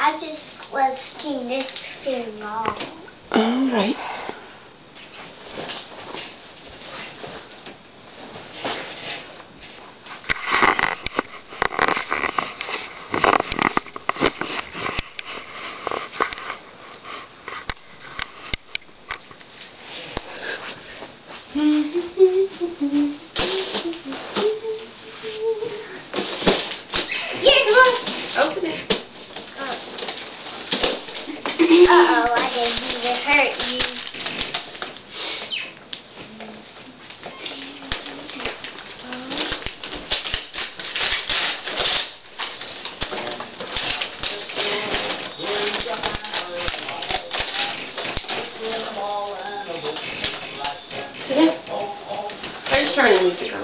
I just was seeing this thing off. All right. Open it. Uh-oh, I didn't mean to hurt you. Sit down. I just turn the music on.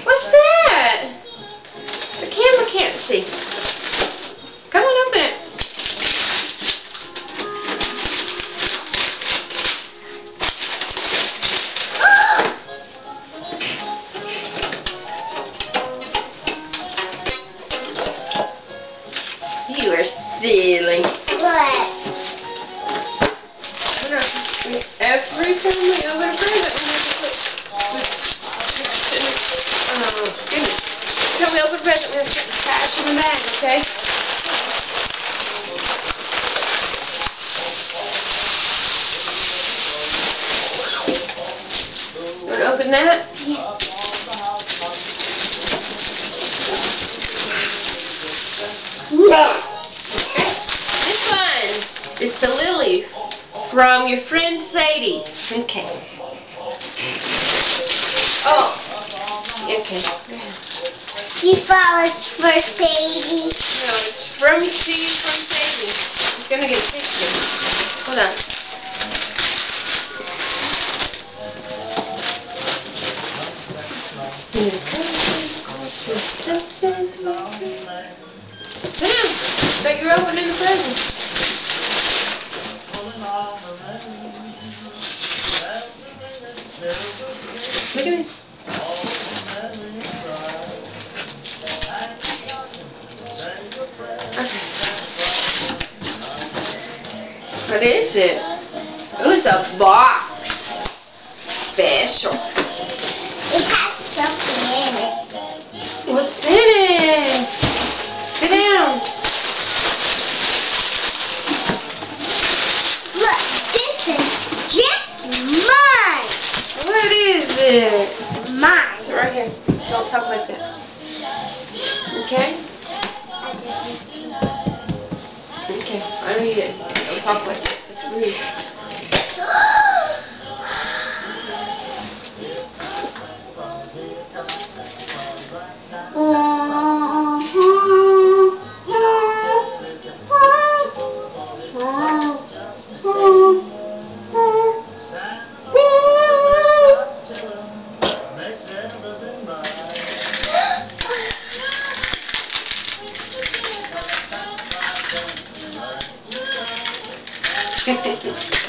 What's that? The camera can't see. Come on, open it. You are silly. What? Every time we open a present, we have to oh, goodness. Every time we open a present, we have to put the cash in the bag, okay? You want to open that? Yeah. This one is to Lily from your friend Sadie. Okay. Oh. Okay. You followed for Sadie. No, it's from you from Sadie. She's gonna get a picture. Hold on. Here it comes. Sit down. Thought you were opening the present. Look at this. What is it? Oh, it's a box. Special. It has something in it. What's in it? Sit down. Look, this is just mine. What is it? Mine. Sit right here. Don't talk like that. Okay? Okay, I don't need it. Don't talk like that. It's rude.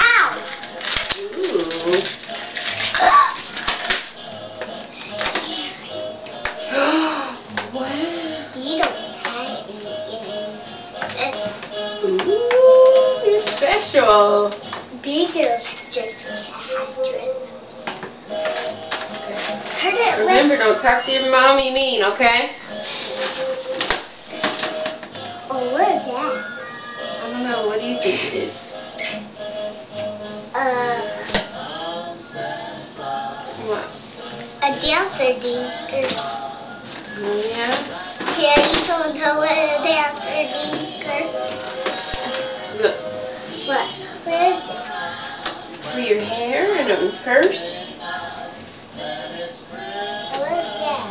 Ow! Ooh. Wow. You don't have anything. Ooh, you're special. Big girls just have dresses. Heard it Remember, don't talk to your mommy mean, okay? Oh, what is that? I don't know. What do you think it is? What? A dancer dinker. Oh, yeah? Yeah, you don't know what a dancer dinker. Look. What? What is it? For your hair and a purse. What is that?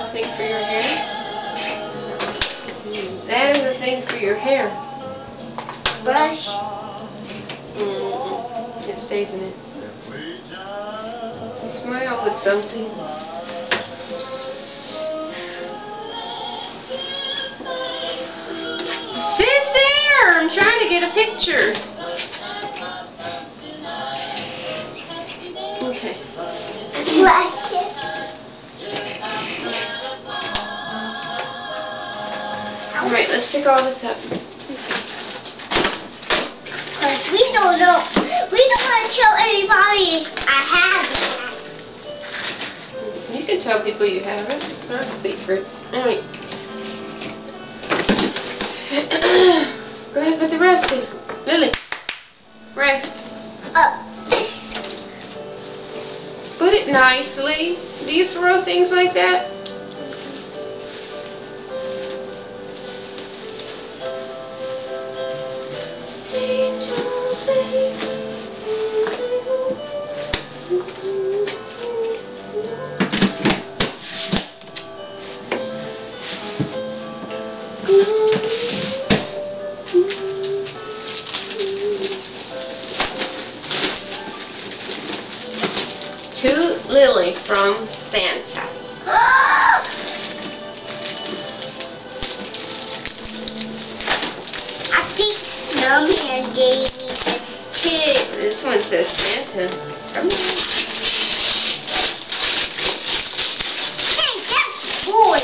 A thing for your hair. That is a thing for your hair. Brush. It stays in it. Smile with something. Sit there! I'm trying to get a picture. Okay. Like it. Alright, let's pick all this up. Cause we don't know. We don't want to tell anybody I have it. You can tell people you have it. It's not a secret. Alright. Go ahead and put the rest in. Lily. Rest. Put it nicely. Do you throw things like that? To Lily from Santa. I think Snowman gave me this too. This one says Santa. Come on. Hey, that's boy.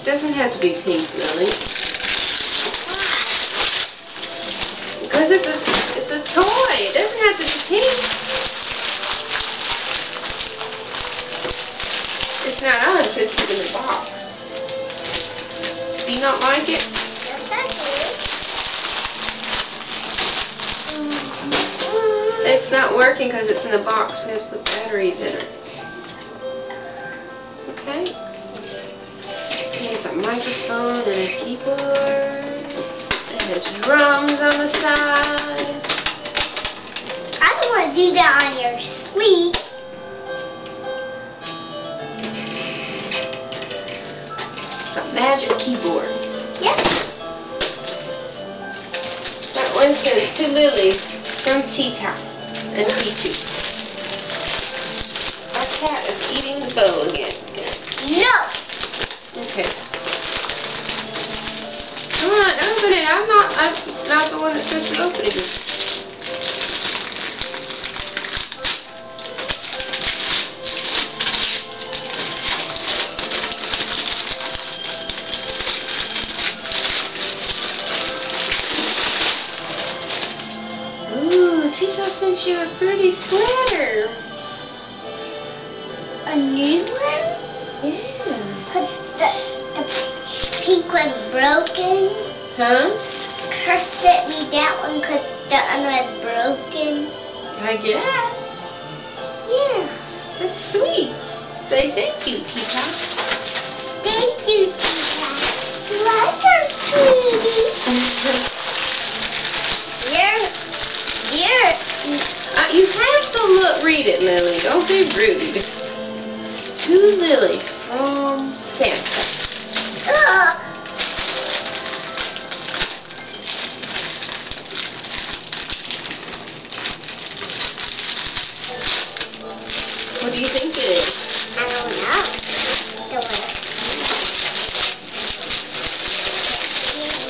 Doesn't have to be pink, Lily. Because it's a toy. It doesn't have to be pink. It's not on until it's in the box. Do you not like it? Yes, I do. It's not working because it's in the box. We have to put batteries in it. Okay. Here's a microphone and a keyboard. It has drums on the side. I don't want to do that on your sleeve. It's a magic keyboard. Yep. That one says to Lily from T-Top and T2. Our cat is eating the bow again. No. Okay. Come on, open it. I'm not the one that's supposed to be opening it. Ooh, T-Top sent you a pretty sweater. A new one? Yeah. Because the pink one's broken. Huh? Her sent me that one because the other one's broken. I guess. Yeah. That's sweet. Say thank you, T-Top. Thank you, Tina. You're welcome, sweetie. You have to read it, Lily. Don't be rude. To Lily from Santa. What do you think it is? I don't know.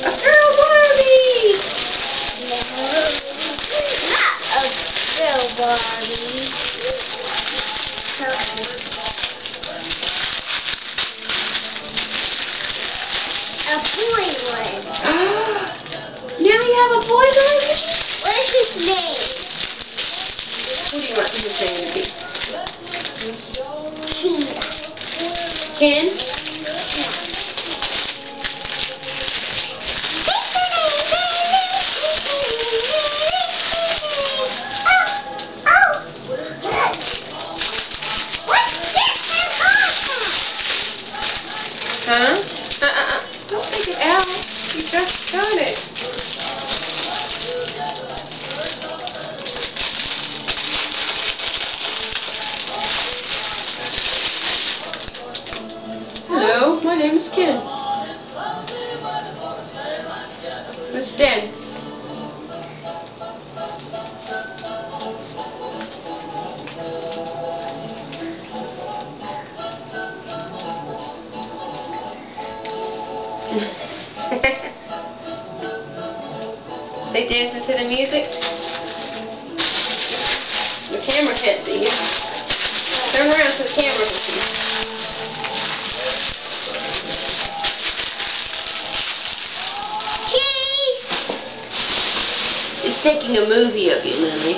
A girl Barbie! Not a girl Barbie. A boy one. Now you have a boy Barbie? What is his name? What do you want his name to be? Tina. Ken? Huh? Don't take it out. You just got it. Hello, my name is Ken. Let's dance. They dancing to the music? camera can't see you. Turn around so the camera can see you. It's taking a movie of you, Lily.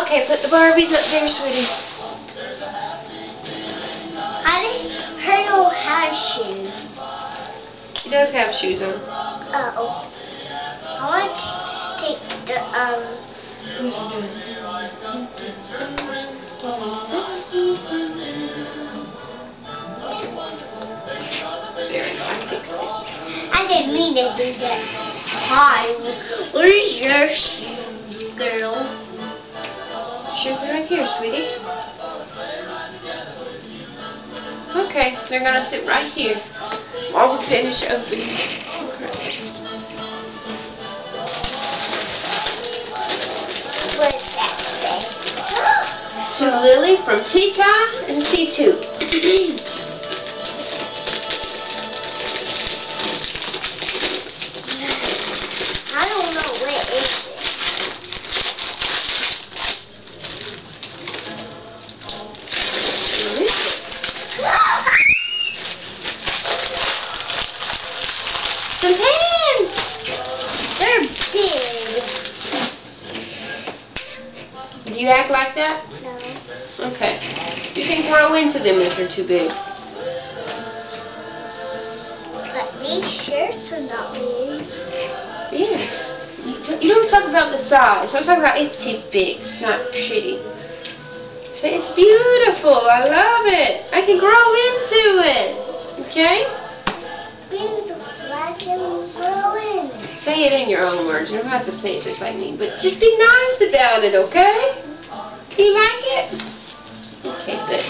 Okay, put the Barbies up there, sweetie. Her don't have shoes. She does have shoes on. Uh-oh. I want to take the, There we go, I fixed it. I didn't mean to do that. Hi, where's your shoes, girl? Shoes are right here, sweetie. Okay, they're gonna sit right here while we finish opening. What's that say? To Lily from Tika and T2. I don't know what is this. Some pants! They're big. Do you act like that? No. Okay. You can grow into them if they're too big. But these shirts are not big. Yes. You don't talk about the size. I'm talking about it's too big. It's not pretty. Say it's beautiful. I love it. I can grow into it. Okay? Beautiful. I can grow in. Say it in your own words. You don't have to say it just like me. But just be nice about it, okay? You like it? Okay, good.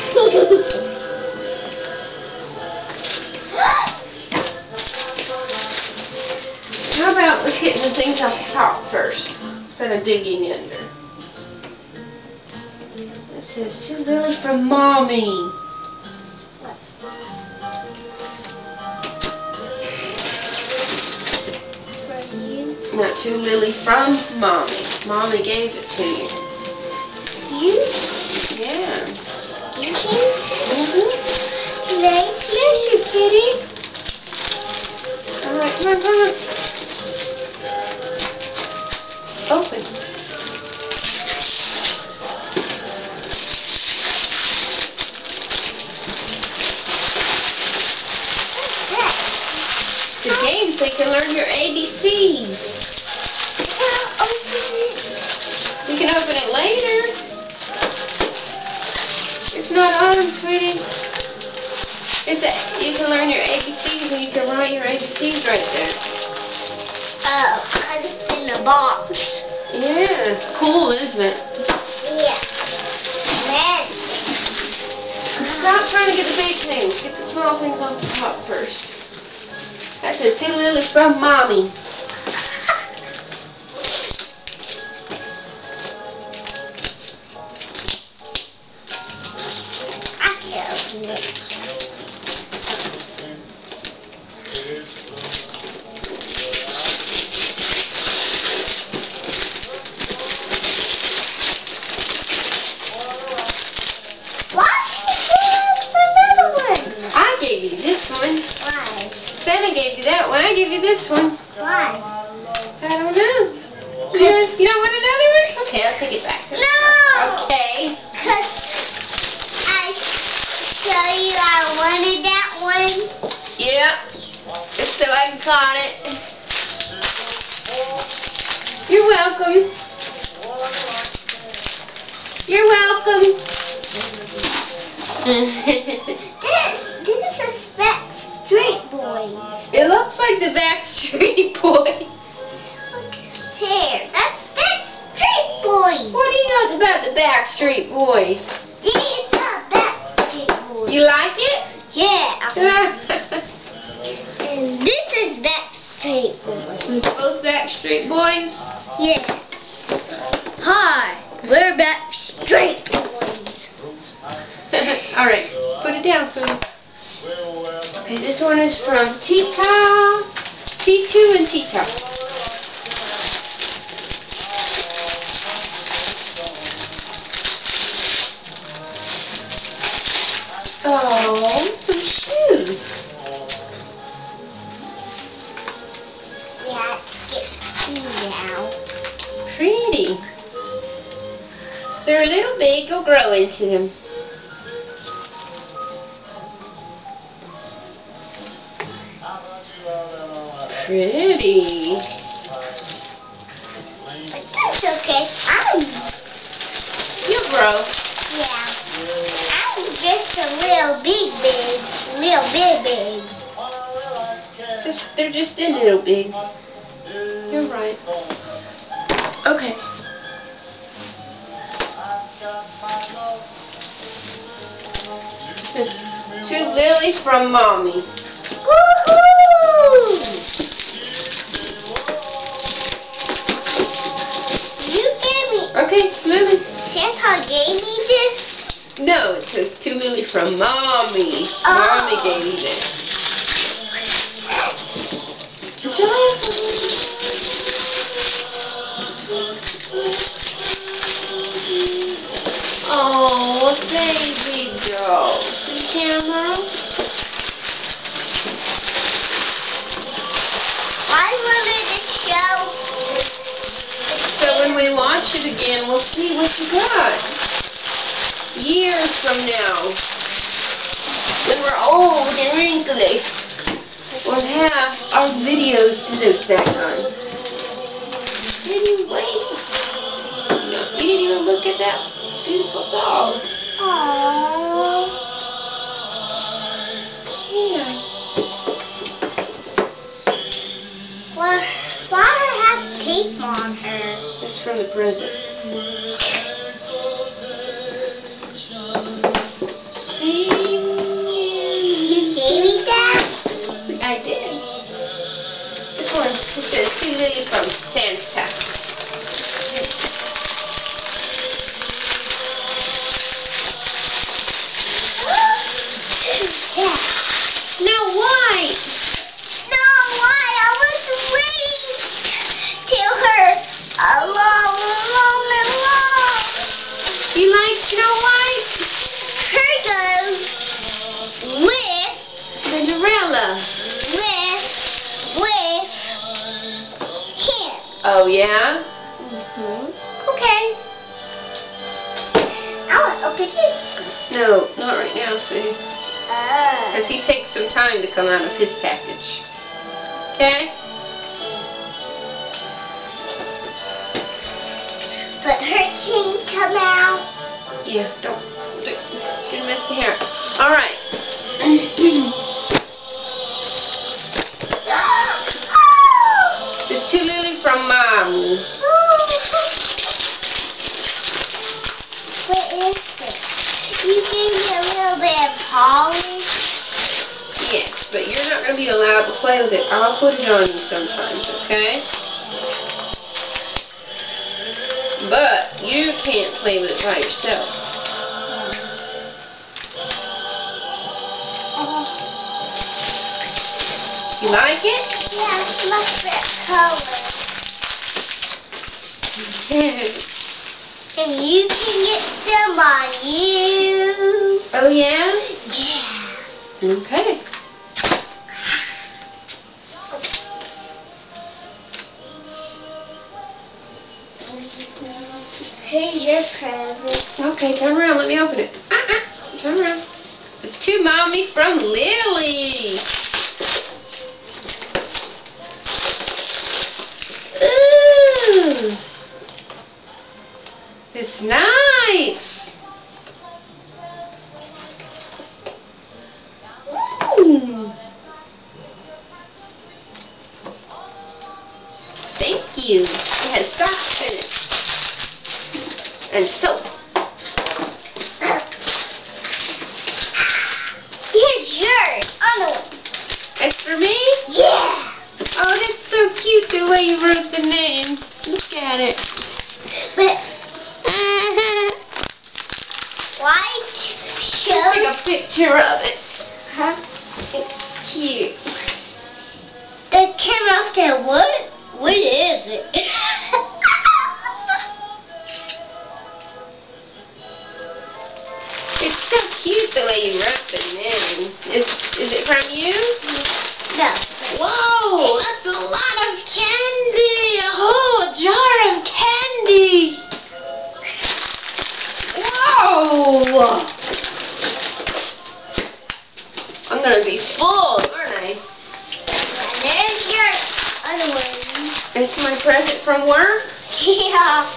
How about let's get the things off the top first, instead of digging under. It says, to Lily from Mommy. Not to Lily from Mommy. Mommy gave it to you. You? Yeah. You can? Mm-hmm. Thank Yes, you kitty. Alright, come on, come on. Open. It's a game so you can learn your ABCs. You can open it later. It's not on, sweetie. You can learn your ABCs and you can write your ABCs right there. Oh, because it's in the box. Yeah, it's cool, isn't it? Yeah. Man. Stop trying to get the big things. Get the small things off the top first. That says, to Lily from Mommy. I can't open it. Why did you give us another one? I gave you this one. Why? Santa gave you that one. I gave you this one. Why? I don't know. You don't want another one? Okay, I'll take it back. No! Okay. Because I tell you I wanted that one. Yep. Just so I caught it. You're welcome. You're welcome. This is a Backstreet Boys. It looks like the Backstreet Boys. Look at his hair. That's Backstreet Boys. What do you know about the Backstreet Boys? It's a Backstreet Boys. You like it? Yeah. And this is Backstreet Boys. Both Backstreet Boys? Yeah. Hi, we're Backstreet Boys. Alright, put it it down, sweetie. Okay, this one is from Tita, T2 and Tita. Oh, some shoes. Yeah, now. Pretty. They're a little big. You'll grow into them. Pretty. That's okay. You'll grow. Yeah. I'm just a little big. They're just a little big. You're right. Okay. This is to Lily from Mommy. Woohoo! You gave me. Okay, Lily. Santa gave me this. No, it says to Lily from Mommy. Oh. Mommy gave me this. Oh, baby girl. See camera? I wanted to show. So when we watch it again, we'll see what you got. Years from now, when we're old and wrinkly, we'll have our videos to look back on. Anyway, you didn't even look at that beautiful dog. Aww. Yeah. Well, Father has tape on her. That's from the prison. You gave me that? I did. This one, it says to Lily from Santa. Yeah. Snow White. Snow White, I was waiting till her long. You like Snow White? Her goes with Cinderella. him. Oh yeah? Okay. I want to open it. No, not right now, sweetie. Because he takes some time to come out of his package. Okay? But her can come out. Yeah, don't mess the hair. Alright. This is to Lily from Mommy. What is this? You gave me a little bit of polish. Yes, but you're not going to be allowed to play with it. I'll put it on you sometimes, okay? But you can't play with it by yourself. You like it? Yeah, it's my favorite color. And you can get some on you. Oh, yeah? Yeah. Okay. Here's your present. Okay, turn around. Let me open it. Turn around. It's to Mommy from Lily. Ooh. It's nice. Ooh. Thank you. It has socks in it. And soap. Here's yours. Other one. That's for me? Yeah. Oh, that's so cute the way you wrote the name. Look at it. But white shirt. Let's take a picture of it. Huh? It's cute. The camera said, what? What is it? It's so cute the way you wrap it in. Is it from you? No. Whoa, that's a lot of candy. A whole jar of candy. Whoa. I'm gonna be full, aren't I? And there's your other one. It's my present from work. Yeah.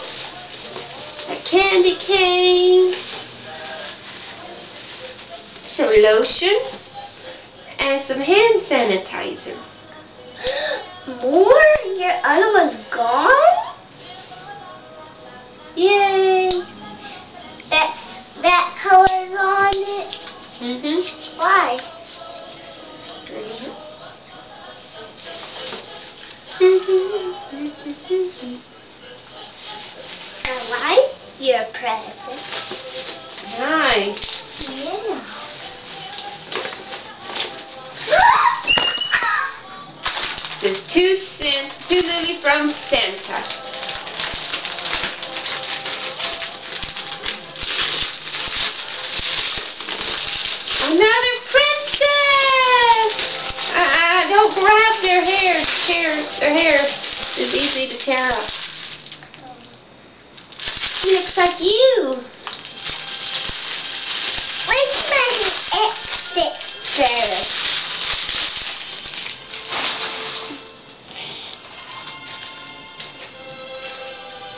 A candy cane. Some lotion. And some hand sanitizer. More? Your other one's gone? Yay. That color's on it? Mm-hmm. Why? I like your present. Nice. Yeah. This is to Lily from Santa. Another princess! Don't grab their hair. Their hair is easy to tear up. She looks like you. Where's my sister?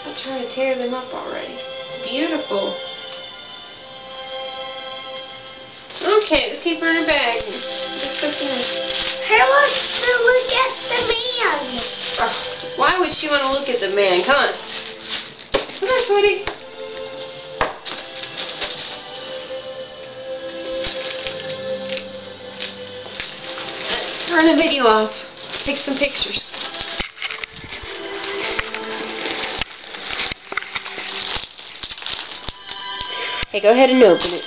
Stop trying to tear them up already. It's beautiful. Okay, let's keep her in her bag. Her wants to look at the man. Oh, why would she want to look at the man? Come on. Come on, sweetie. Turn the video off. Take some pictures. Okay, go ahead and open it.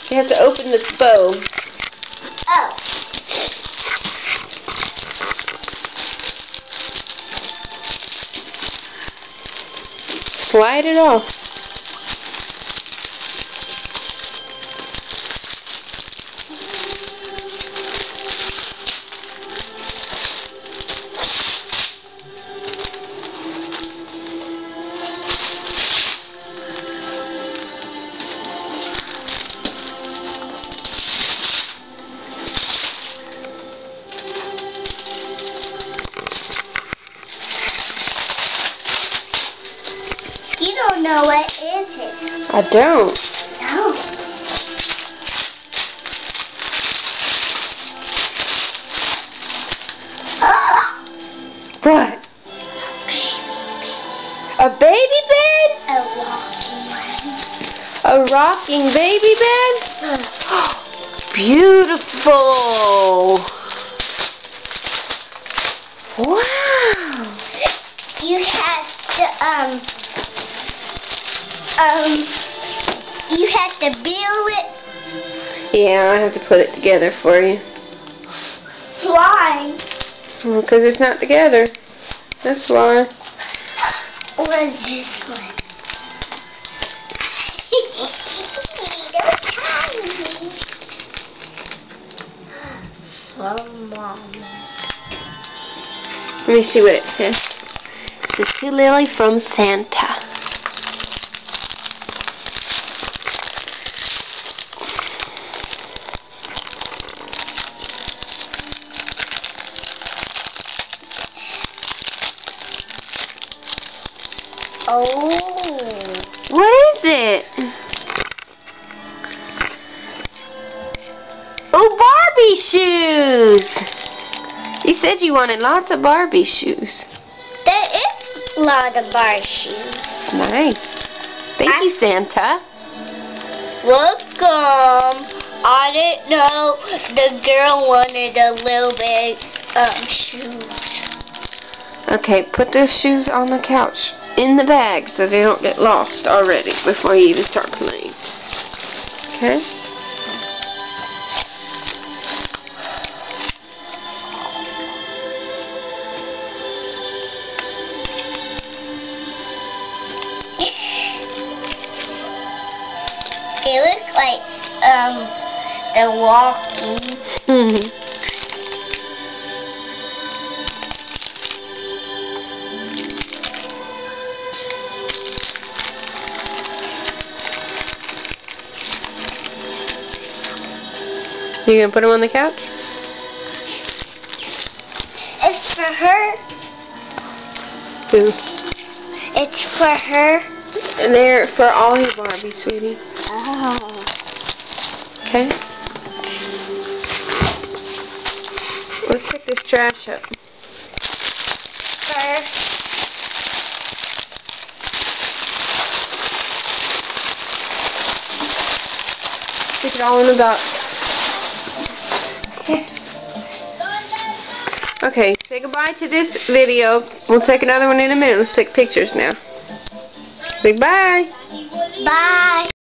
You have to open this bow. Oh. Slide it off. You don't know what is it. I don't. No. What? A baby bed? A walking one. A rocking baby bed? Beautiful. Wow. You have to build it. Yeah, I have to put it together for you. Why? Well, because it's not together. That's why. What is this one? From Mom. Let me see what it says. This is to Lily from Santa. Oh. What is it? Oh, Barbie shoes! You said you wanted lots of Barbie shoes. There is a lot of bar shoes. Nice. Thank you, Santa. Welcome. I didn't know the girl wanted a little bit shoes. Okay, put those shoes on the couch. in the bag so they don't get lost already before you even start playing. Okay? They look like they're walking. Mm-hmm. You gonna put him on the couch? It's for her. Who? It's for her. And they're for all your Barbies, sweetie. Oh. Okay? Let's pick this trash up. For Stick it all in the box. Okay, say goodbye to this video. We'll take another one in a minute. Let's take pictures now. Say bye. Bye.